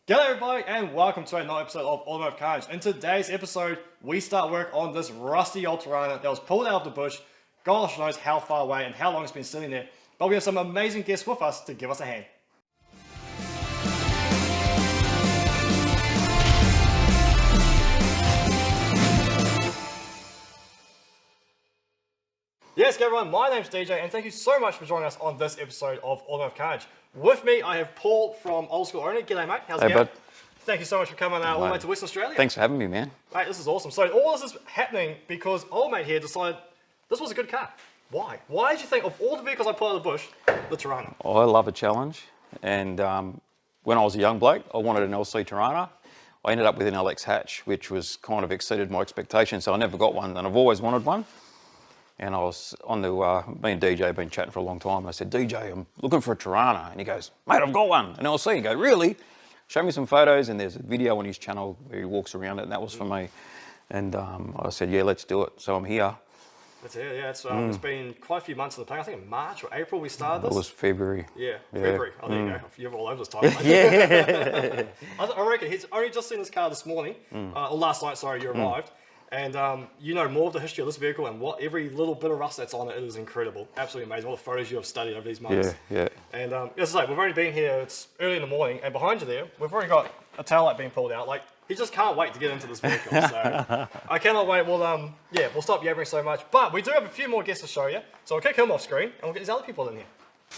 G'day everybody and welcome to another episode of Automotive Carnage. In today's episode, we start work on this rusty old Torana that was pulled out of the bush. Gosh knows how far away and how long it's been sitting there. But we have some amazing guests with us to give us a hand. Yes, everyone, my name's DJ and thank you so much for joining us on this episode of Automotive Carnage. With me, I have Paul from Old School Owner. G'day, mate. How's it going? Thank you so much for coming all the way to Western Australia. Thanks for having me, man. Mate, this is awesome. So all this is happening because old mate here decided this was a good car. Why? Why did you think of all the vehicles I pulled out of the bush, the Torana? I love a challenge. And when I was a young bloke, I wanted an LC Torana. I ended up with an LX hatch, which was kind of exceeded my expectations. So I never got one, and I've always wanted one. And I was on the, me and DJ have been chatting for a long time. I said, DJ, I'm looking for a Torana. And he goes, mate, I've got one, an LC. I go, really? Show me some photos, and there's a video on his channel where he walks around it, and that was for me. And I said, yeah, let's do it. So I'm here. That's it, yeah. It's been quite a few months in the plan. I think in March or April we started this. It was February. Yeah, February. Oh, there you go. You're all over this time. Yeah. I reckon he's only just seen this car this morning, or last night, sorry, you arrived. And you know more of the history of this vehicle and what every little bit of rust that's on it is incredible. Absolutely amazing. All the photos you have studied over these months. Yeah. And as I say, we've only been here, it's early in the morning, and behind you there, we've already got a tail light being pulled out. Like, he just can't wait to get into this vehicle. So I cannot wait. We'll stop yabbering so much. But we do have a few more guests to show you. So we'll kick him off screen and we'll get these other people in here.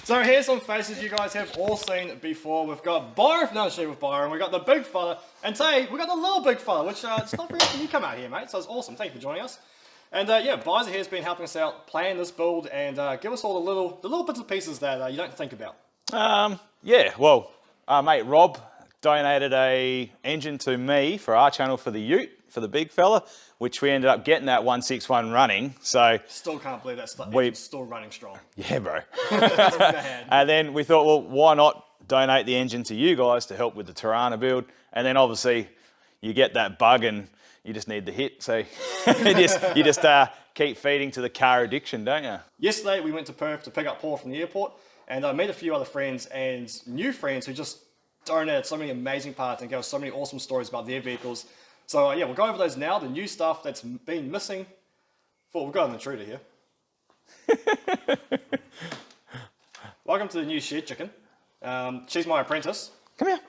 So here's some faces you guys have all seen before. We've got Byron from Unstretch with Byron, we've got the big fella, and today we've got the little big fella, which it's not very often you come out here, mate, so it's awesome. Thank you for joining us. And Byron here has been helping us out, plan this build, and give us all the little bits and pieces that you don't think about. Mate Rob donated a engine to me for our channel for the Ute, for the big fella, which we ended up getting that 161 running. So still can't believe that's still running strong. Yeah, bro. That's bad. And then we thought, well, why not donate the engine to you guys to help with the Torana build? And then obviously you get that bug and you just need the hit. So you just keep feeding to the car addiction, don't you? Yesterday we went to Perth to pick up Paul from the airport, and I met a few other friends and new friends who just donated so many amazing parts and gave us so many awesome stories about their vehicles. So we'll go over those now, the new stuff that's been missing. We've got an intruder here. Welcome to the new shed, chicken. She's my apprentice. Come here.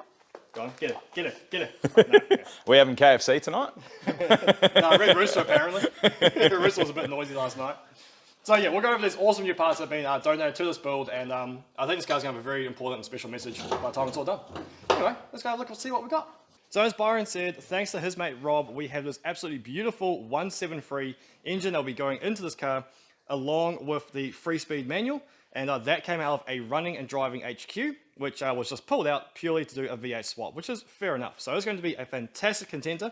Go on, get her. No, okay. We having KFC tonight? No, Red Rooster apparently. Red Rooster was a bit noisy last night. So we'll go over these awesome new parts that have been donated to this build, and I think this guy's going to have a very important and special message by the time it's all done. Anyway, let's go look and see what we got. So as Byron said, thanks to his mate Rob, we have this absolutely beautiful 173 engine that will be going into this car along with the 3-speed manual, and that came out of a running and driving HQ, which was just pulled out purely to do a V8 swap, which is fair enough. So it's going to be a fantastic contender.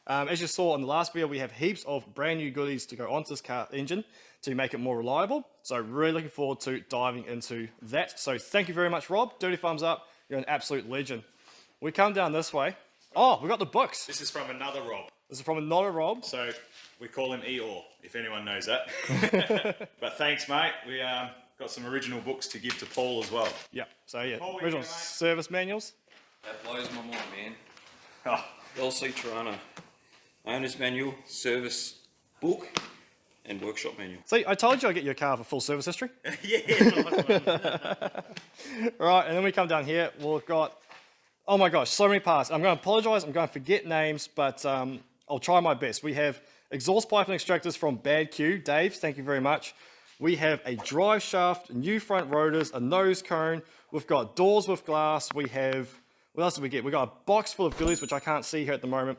As you saw in the last video, we have heaps of brand new goodies to go onto this car engine to make it more reliable. So really looking forward to diving into that. So thank you very much, Rob. Dirty thumbs up. You're an absolute legend. We come down this way. Oh, we got the books. This is from another Rob. This is from another Rob. So we call him Eeyore, if anyone knows that. But thanks, mate. We got some original books to give to Paul as well. Yeah. So original service manuals. That blows my mind, man. Oh. LC Torana, owner's manual, service book, and workshop manual. See, I told you I'd get your car for full service history. Yeah. Right, and then we come down here. We've got, oh my gosh, so many parts. I'm going to apologize. I'm going to forget names, but I'll try my best. We have exhaust pipe and extractors from Bad Q. Dave, thank you very much. We have a drive shaft, new front rotors, a nose cone. We've got doors with glass. We have, what else did we get? We got a box full of goodies, which I can't see here at the moment,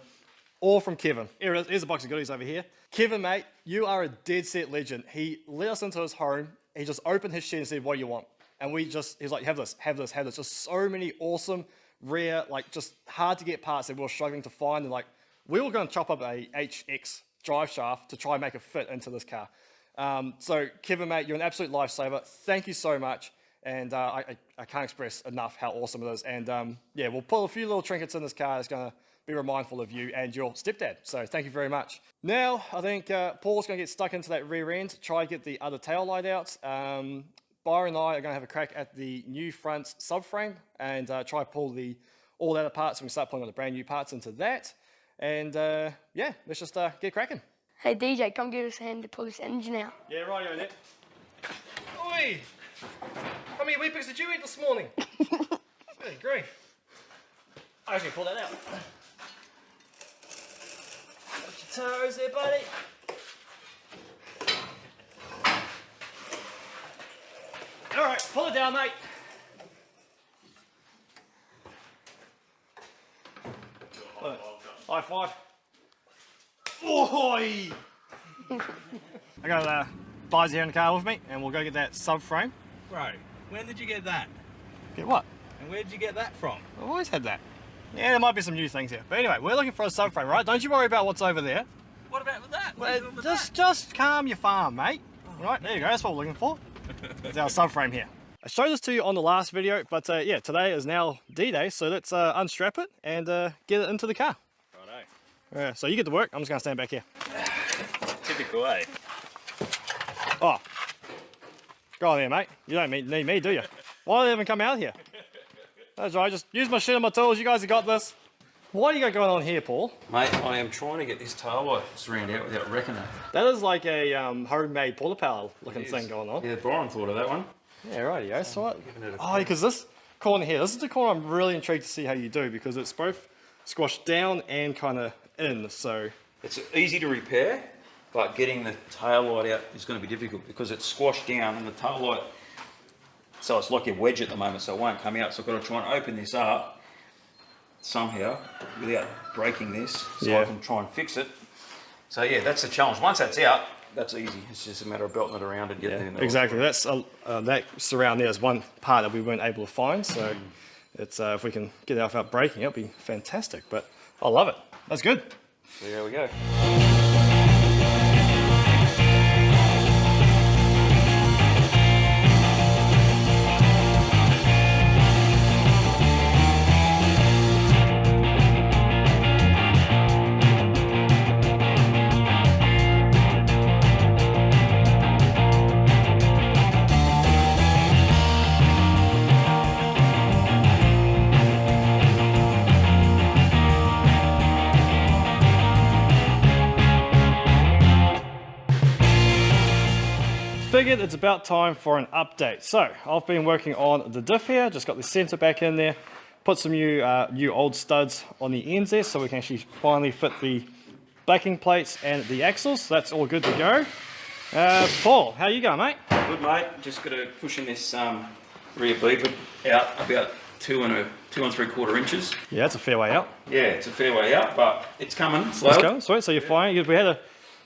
all from Kevin. Here's a box of goodies over here. Kevin, mate, you are a dead set legend. He let us into his home. He just opened his shed and said, what do you want? And he's like, have this. Just so many awesome, rare, like just hard to get parts that we were struggling to find. And like, we were going to chop up a HX drive shaft to try and make it fit into this car. So Kevin, mate, you're an absolute lifesaver. Thank you so much. And I can't express enough how awesome it is. And we'll pull a few little trinkets in this car that's going to be remindful of you and your stepdad. So thank you very much. Now, I think Paul's going to get stuck into that rear end, try and get the other tail light out. Byron and I are going to have a crack at the new front subframe and try to pull all that apart, so we can start pulling all the brand new parts into that. And yeah, let's just get cracking. Hey DJ, come give us a hand to pull this engine out. Yeah, right on it. Oi! How many Weet-Bix did you eat this morning? Good grief. I actually pull that out. Watch your toes there, buddy. Alright, pull it down, mate. High five. Oi! I got Visor here in the car with me, and we'll go get that subframe. Bro, when did you get that? Get what? And where did you get that from? I've always had that. Yeah, there might be some new things here. But anyway, we're looking for a subframe, right? Don't you worry about what's over there. What about that? Well, just calm your farm, mate. Right, there you go. That's what we're looking for. It's our subframe here. I showed this to you on the last video, but yeah, today is now D-Day, so let's unstrap it and get it into the car. Righto. Yeah, so you get to work. I'm just going to stand back here. Typical, eh? Oh, go on there, mate. You don't need me, do you? Why do they even come out here? That's right, just use my shit and my tools. You guys have got this. What do you got going on here, Paul? Mate, I am trying to get this tail light surround out without wrecking it. That is like a homemade porta-power looking thing going on. Yeah, Brian thought of that one. Yeah, rightio. So what? Giving it a Oh, because this corner here, this is the corner I'm really intrigued to see how you do, because it's both squashed down and kind of in, so. It's easy to repair, but getting the tail light out is going to be difficult because it's squashed down and the tail light, so it's like a wedge at the moment, so it won't come out. So I've got to try and open this up somehow without breaking this, so I can try and fix it. So yeah, that's the challenge. Once that's out, that's easy. It's just a matter of belting it around and getting it in there. Exactly. That's that surround there is one part that we weren't able to find, so it's if we can get it without breaking, it'll be fantastic. But I love it. That's good. So there we go. Figured it's about time for an update. So I've been working on the diff here, just got the center back in there, put some new old studs on the ends there so we can actually finally fit the backing plates and the axles. So that's all good to go. Paul, how you going, mate? Good, mate. Just got to push in this rear beaver out about 2 3/4 inches. Yeah, it's a fair way out. Yeah, it's a fair way out, but it's coming slowly. Let's go. Sweet. So you're fine. We had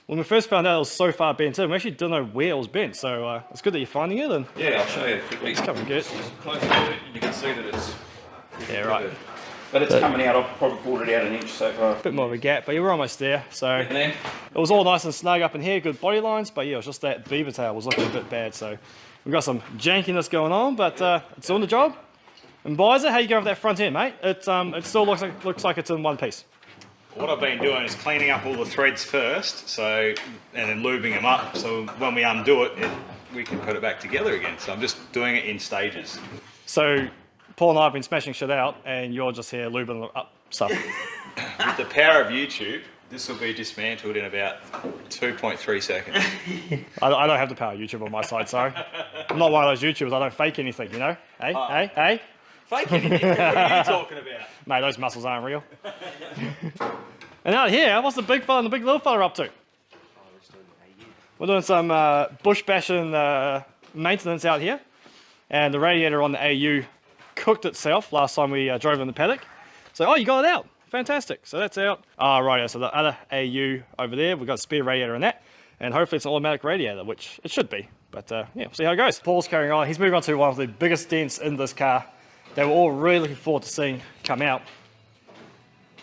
when we first found out it was so far bent in, we actually didn't know where it was bent. So it's good that you're finding it. And Yeah, I'll show you quickly. it's coming good. Just close to it, you can see that it's. Yeah, right. But it's coming out. I've probably pulled it out an inch so far. Bit more of a gap, but you were almost there. So And then, it was all nice and snug up in here, good body lines. But yeah, it was just that beaver tail was looking a bit bad. So we've got some jankiness going on, but it's doing the job. And Visor, how you going with that front end, mate? It still looks like it's in one piece. What I've been doing is cleaning up all the threads first, and then lubing them up, so when we undo it, we can put it back together again. So I'm just doing it in stages. So Paul and I have been smashing shit out, and you're just here lubing up stuff. With the power of YouTube, this will be dismantled in about 2.3 seconds. I don't have the power of YouTube on my side, sorry. I'm not one of those YouTubers, I don't fake anything, you know? Hey? Fake anything? What are you talking about? Mate, those muscles aren't real. And out here, what's the big fella and the big little fella up to? We're doing some bush bashing maintenance out here. And the radiator on the AU cooked itself last time we drove in the paddock. So, oh, you got it out. Fantastic. So that's out. Ah, right. So the other AU over there, we've got a spare radiator in that. And hopefully it's an automatic radiator, which it should be. But yeah, we'll see how it goes. Paul's carrying on. He's moving on to one of the biggest dents in this car that we're all really looking forward to seeing come out.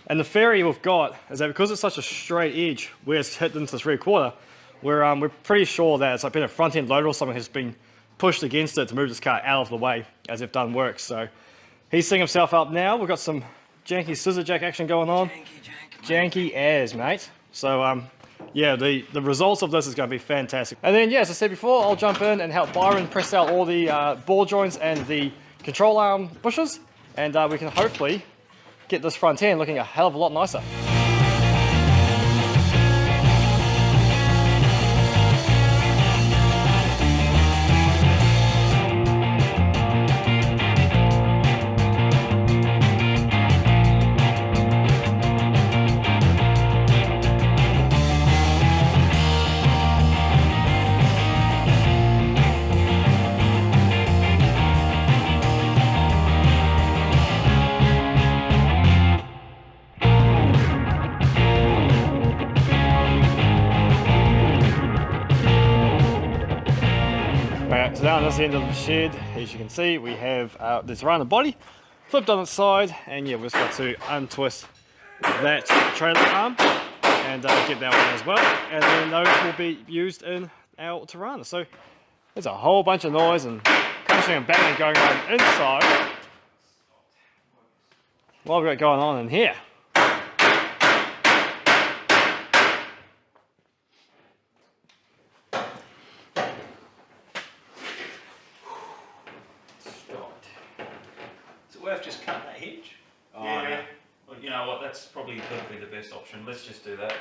And the theory we've got is that because it's such a straight edge where it's hit into this rear quarter, we're pretty sure that it's like been a front end loader or something has been pushed against it to move this car out of the way as if done work. So he's setting himself up now. We've got some janky scissor jack action going on. Janky as, mate. So yeah, the results of this is going to be fantastic. And then, yeah, as I said before, I'll jump in and help Byron press out all the ball joints and the control arm bushes, and we can hopefully get this front end looking a hell of a lot nicer. So down this end of the shed, as you can see, we have the Torana body flipped on its side, and yeah, we've just got to untwist that trailer arm and get that one as well, and then those will be used in our Torana. So there's a whole bunch of noise and crashing and banging going on inside. What have we got going on in here? Worth just cutting that hinge? Oh, yeah. Well, you know what, that's probably going to be the best option. Let's just do that.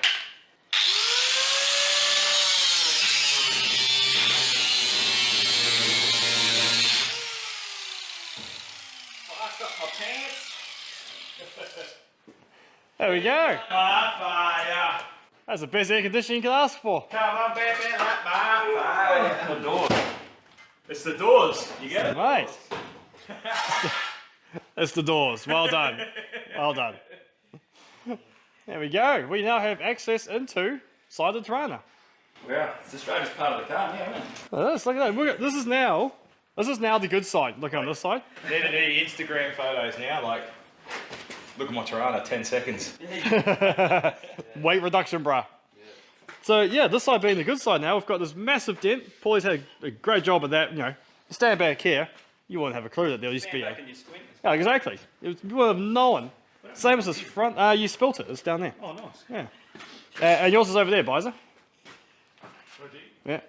Fucked up my pants. There we go. My fire. That's the best air conditioning you can ask for. Come on, baby, like my fire. The doors. It's the doors. You get it? Mate. It's the doors. Well done. Well done. There we go. We now have access into side of the Torana. Wow, it's the straightest part of the car, yeah, isn't it? Look at that. This is now the good side. Look on this side. Need to do Instagram photos now, like, look at my Torana, 10 seconds. Weight reduction, bruh. So yeah, this side being the good side now, we've got this massive dent. Paulie's had a great job of that. You know, stand back here, you wouldn't have a clue that there used to be a... Can you squint? Yeah, exactly. You would have known. Same as this front. You spilt it. It's down there. Oh, nice. Yeah. And yours is over there, Bizer. Yeah.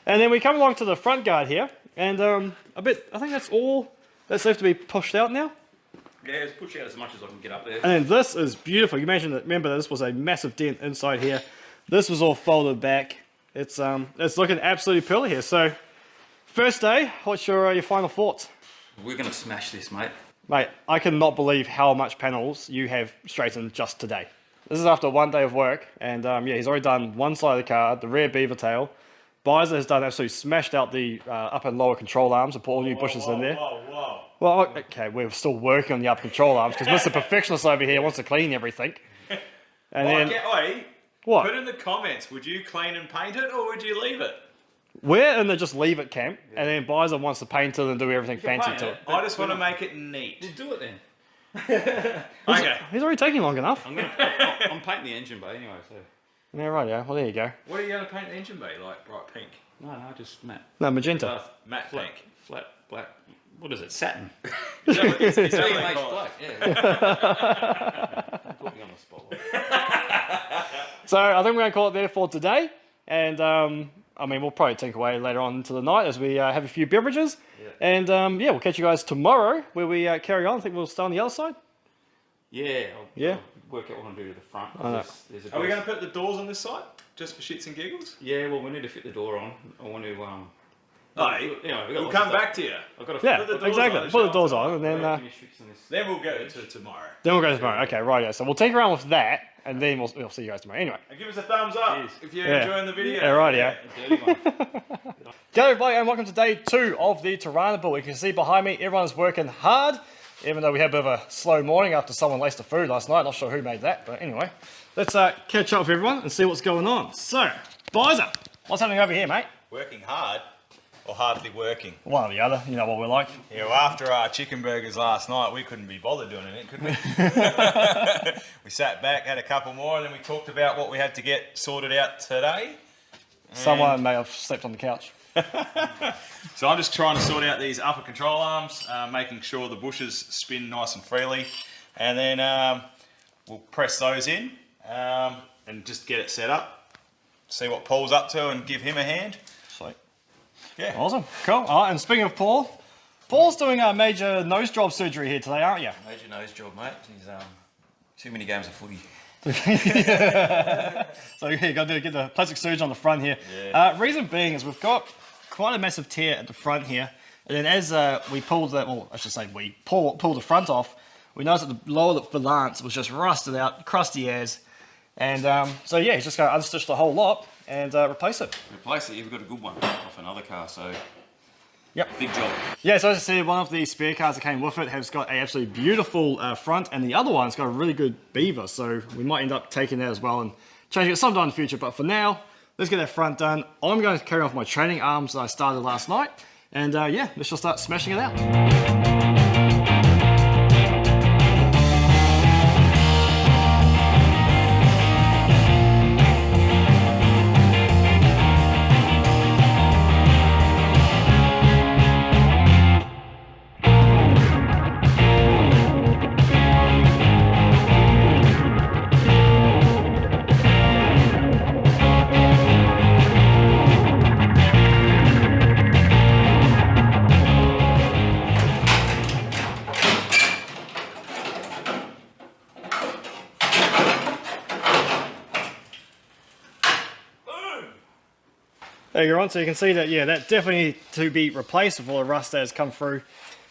And then we come along to the front guard here, and I think that's all that's left to be pushed out now. Yeah, it's push out as much as I can get up there. And then this is beautiful. You mentioned that. Remember, this was a massive dent inside here. This was all folded back. It's looking absolutely pearly here. So, first day, what's your final thoughts? We're going to smash this, mate. Mate, I cannot believe how much panels you have straightened just today. This is after one day of work, and yeah, he's already done one side of the car, the rear beaver tail. Bizer has done absolutely smashed out the upper and lower control arms and put all new bushes in there. Whoa. Well, okay, we're still working on the upper control arms because Mr. Perfectionist over here wants to clean everything. And then, what? Put in the comments, would you clean and paint it, or would you leave it? We're in the just leave it camp, and then Bizer wants to paint it and do everything fancy paint to it. it. I just want to make it neat. We'll do it then. Okay. He's already taking long enough. I'm painting the engine bay anyway, so... Yeah, right, yeah. Well, there you go. What are you going to paint the engine bay, like bright pink? No, just matte. No, magenta. Matte Flat, pink. flat, black. What is it? Satin. Is that what they CMH call it? black, yeah. Put me on the spot. So I think we're going to call it there for today. And I mean, we'll probably take away later on into the night as we have a few beverages. Yeah. And yeah, we'll catch you guys tomorrow where we carry on. I think we'll stay on the other side. Yeah. Yeah. I'll work out what I'm doing to the front. There's a Are we going to put the doors on this side, just for shits and giggles? Yeah, well, we need to fit the door on. I want to... We'll come back to you. I've got to Yeah, Put the doors exactly. on, Put the show doors us on and then finish fixing this. Then we'll go to tomorrow. tomorrow. Okay, right. Yeah. So we'll take around with that and then we'll see you guys tomorrow. Anyway. And give us a thumbs up if you're Yeah. enjoying the video. Yeah, right, yeah. A dirty one. G'day everybody and welcome to day 2 of the Torana build. You can see behind me everyone's working hard, even though we had a bit of a slow morning after someone laced the food last night. Not sure who made that, but anyway. Let's catch up with everyone and see what's going on. So, Bizer, what's happening over here, mate? Working hard or hardly working? One or the other, you know what we're like. Yeah, well, after our chicken burgers last night, we couldn't be bothered doing anything, could we? We sat back, had a couple more, and then we talked about what we had to get sorted out today. Someone may have slept on the couch. So I'm just trying to sort out these upper control arms, making sure the bushes spin nice and freely, and then we'll press those in and just get it set up, see what Paul's up to and give him a hand. Sweet. Yeah. Awesome. Cool. All right, and speaking of Paul, Paul's doing a major nose job surgery here today, aren't you? Major nose job, mate. He's Too many games of footy. So yeah, you got to get the plastic surge on the front here. Reason being is we've got quite a massive tear at the front here, and then as we pulled that, well, I should say we pull the front off, we noticed that the lower valance was just rusted out, crusty as, and so yeah, he's just going to unstitch the whole lot and replace it. Replace it. You've got a good one off another car, so yep, big job. Yeah, so as I said, one of the spare cars that came with it has got a absolutely beautiful front, and the other one's got a really good beaver, so we might end up taking that as well and changing it sometime in the future. But for now, let's get that front done. I'm going to carry off my training arms that I started last night, and yeah, let's just start smashing it out. There you're on, so you can see that, yeah, that definitely needs to be replaced with all the rust that has come through.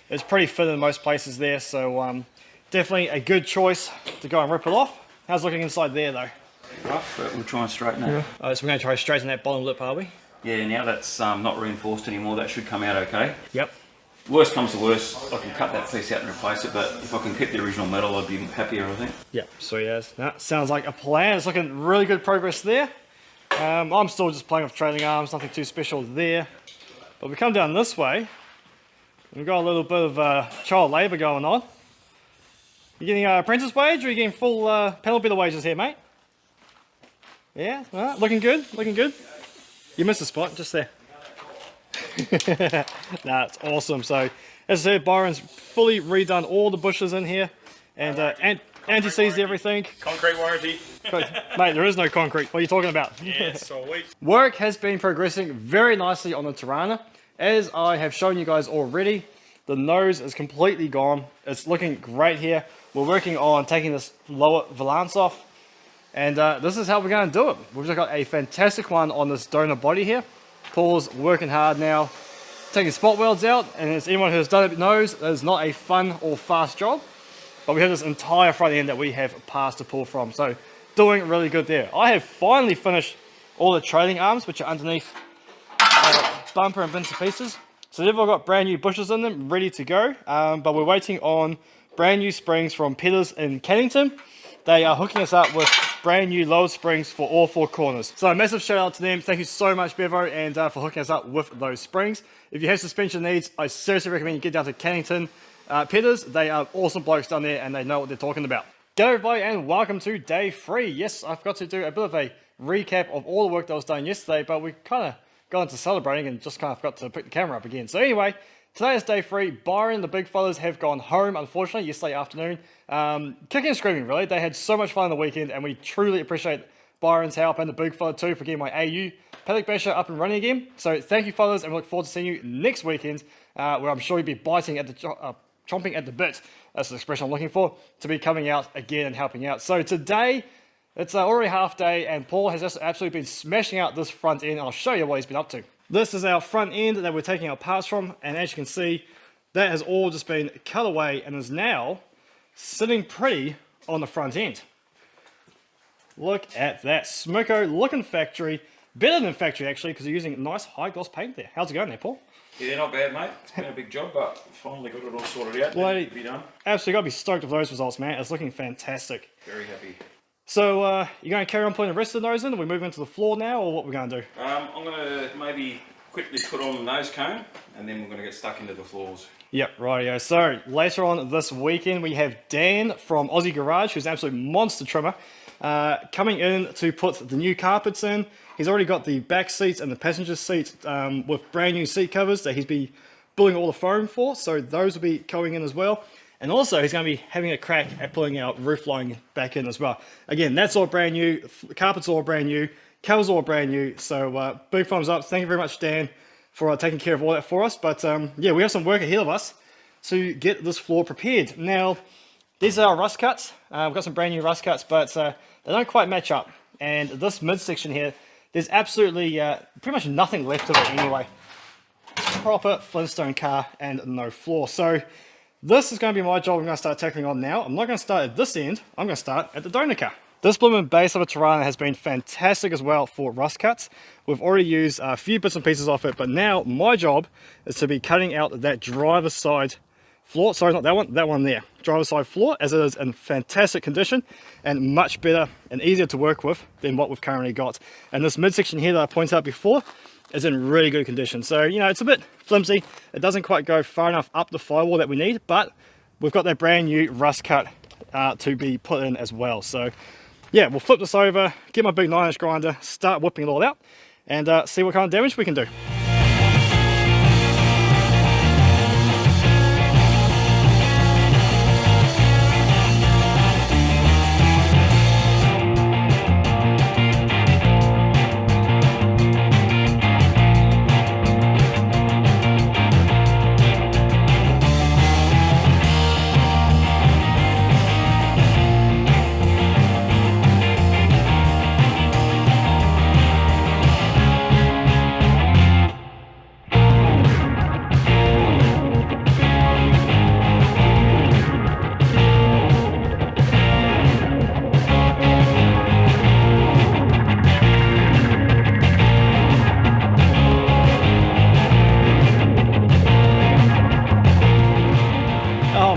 It's pretty thin in most places there, so definitely a good choice to go and rip it off. How's it looking inside there though? Rough, but we'll try and straighten it. So we're going to try to straighten that bottom lip, are we? Yeah, now that's not reinforced anymore, that should come out okay. Yep. Worst comes to worst, I can cut that piece out and replace it, but if I can keep the original metal, I'd be happier, I think. Yep, sweet as. That sounds like a plan. It's looking really good progress there. I'm still just playing with trailing arms, nothing too special there. But we come down this way, we've got a little bit of child labour going on. You getting apprentice wage, or are you getting full panel beater wages here, mate? Yeah, looking good, looking good. You missed a spot, just there. Nah, it's awesome. So, as I said, Byron's fully redone all the bushes in here, and anti-seized everything. Concrete warranty. Mate, there is no concrete. What are you talking about? Yeah, sweet. Work has been progressing very nicely on the Torana. As I have shown you guys already, the nose is completely gone. It's looking great here. We're working on taking this lower valance off, and this is how we're going to do it. We've just got a fantastic one on this donor body here. Paul's working hard now, taking spot welds out, and as anyone who's done it knows, that is not a fun or fast job. But we have this entire front end that we have parts to pull from, so doing really good there. I have finally finished all the trailing arms, which are underneath bumper and bins of pieces. So they've all got brand new bushes in them, ready to go. But we're waiting on brand new springs from Petters in Cannington. They are hooking us up with brand new load springs for all four corners. So a massive shout out to them. Thank you so much, Bevo, and for hooking us up with those springs. If you have suspension needs, I seriously recommend you get down to Cannington Petters. They are awesome blokes down there, and they know what they're talking about. G'day everybody, and welcome to day 3. Yes, I forgot to do a bit of a recap of all the work that was done yesterday, but we kind of got into celebrating and just kind of forgot to pick the camera up again. So anyway, today is day 3. Byron, the big fellas, have gone home, unfortunately, yesterday afternoon. Kicking and screaming, really. They had so much fun on the weekend, and we truly appreciate Byron's help and the big fella too for getting my AU paddock basher up and running again. So thank you, fellas, and we look forward to seeing you next weekend, where I'm sure you'll be biting at the chomping at the bit. That's the expression I'm looking for, to be coming out again and helping out. So today, it's already half day, and Paul has just absolutely been smashing out this front end. I'll show you what he's been up to. This is our front end that we're taking our parts from, and as you can see, that has all just been cut away and is now sitting pretty on the front end. Look at that. Smoko looking factory. Better than factory, actually, because you're using nice high gloss paint there. How's it going there, Paul? Yeah, not bad, mate. It's been a big job, but finally got it all sorted out. Bloody, to be done. Absolutely got to be stoked with those results, man. It's looking fantastic. Very happy. So, you're going to carry on putting the rest of the nose in? Are we moving into the floor now, or what we're going to do? I'm going to maybe quickly put on the nose cone, and then we're going to get stuck into the floors. Yep, rightio. So, later on this weekend, we have Dan from Aussie Garage, who's an absolute monster trimmer, coming in to put the new carpets in. He's already got the back seats and the passenger seats with brand new seat covers that he's been building all the foam for, so those will be going in as well. And also, he's going to be having a crack at pulling our roof line back in as well. Again, that's all brand new, the carpet's all brand new, covers all brand new, so big thumbs up. Thank you very much, Dan, for taking care of all that for us. But yeah, we have some work ahead of us to get this floor prepared. Now, These are our rust cuts. We've got some brand new rust cuts, but they don't quite match up. And this midsection here, there's absolutely pretty much nothing left of it anyway. Proper Flintstone car and no floor. So this is going to be my job I'm going to start tackling on now. I'm not going to start at this end, I'm going to start at the donor car. This blooming base of a Torana has been fantastic as well for rust cuts. We've already used a few bits and pieces off it, but now my job is to be cutting out that driver's side floor. Sorry, not that one there. Driver's side floor, as it is in fantastic condition and much better and easier to work with than what we've currently got. And this midsection here that I pointed out before is in really good condition. So, you know, it's a bit flimsy. It doesn't quite go far enough up the firewall that we need, but we've got that brand new rust cut to be put in as well. So yeah, we'll flip this over, get my big 9-inch grinder, start whipping it all out, and see what kind of damage we can do.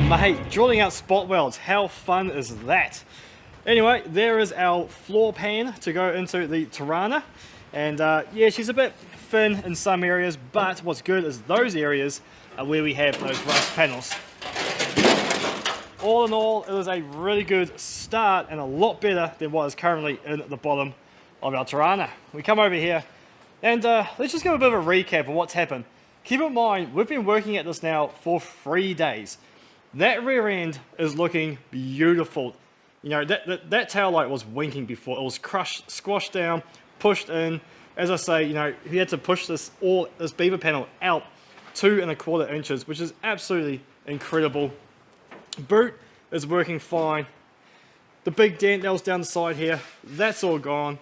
Mate, drilling out spot welds, how fun is that? Anyway, there is our floor pan to go into the Torana, and yeah, she's a bit thin in some areas, but what's good is those areas are where we have those rust panels. All in all, it was a really good start and a lot better than what is currently in the bottom of our Torana. We come over here and let's just give a bit of a recap of what's happened. Keep in mind, we've been working at this now for 3 days. That rear end is looking beautiful. You know, that tail light was winking before. It was crushed, squashed down, pushed in. As I say, you know, he had to push this beaver panel out 2 1/4 inches, which is absolutely incredible. Boot is working fine. The big dent that was down the side here, that's all gone.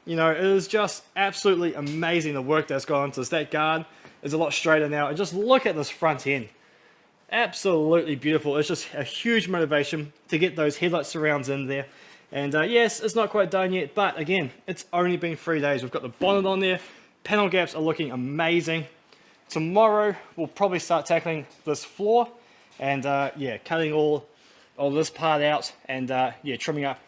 You know, it is just absolutely amazing the work that's gone into this. That guard is a lot straighter now. And just look at this front end. Absolutely beautiful. It's just a huge motivation to get those headlight surrounds in there. And yes, it's not quite done yet, but again, it's only been 3 days. We've got the bonnet on there. Panel gaps are looking amazing. Tomorrow, we'll probably start tackling this floor and yeah, cutting all this part out and yeah, trimming up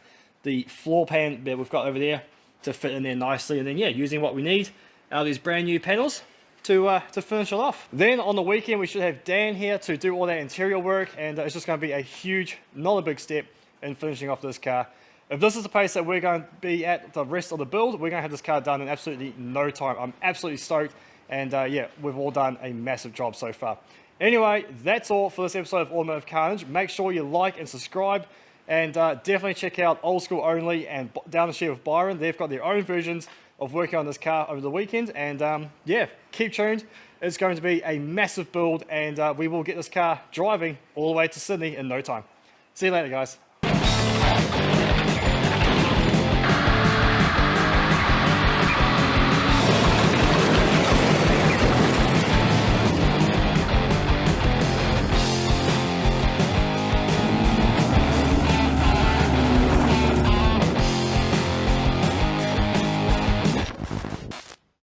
the floor pan that we've got over there to fit in there nicely. And then yeah, using what we need out of these brand new panels to finish it off. Then on the weekend, we should have Dan here to do all that interior work, and it's just going to be a huge, not a big step in finishing off this car. If this is the pace that we're going to be at the rest of the build, we're going to have this car done in absolutely no time. I'm absolutely stoked, and yeah, we've all done a massive job so far. Anyway, that's all for this episode of Automotive Carnage. Make sure you like and subscribe, and definitely check out Old School Only and Down the Shed with Byron. They've got their own versions of working on this car over the weekend, and yeah, keep tuned. It's going to be a massive build, and we will get this car driving all the way to Sydney in no time. See you later, guys.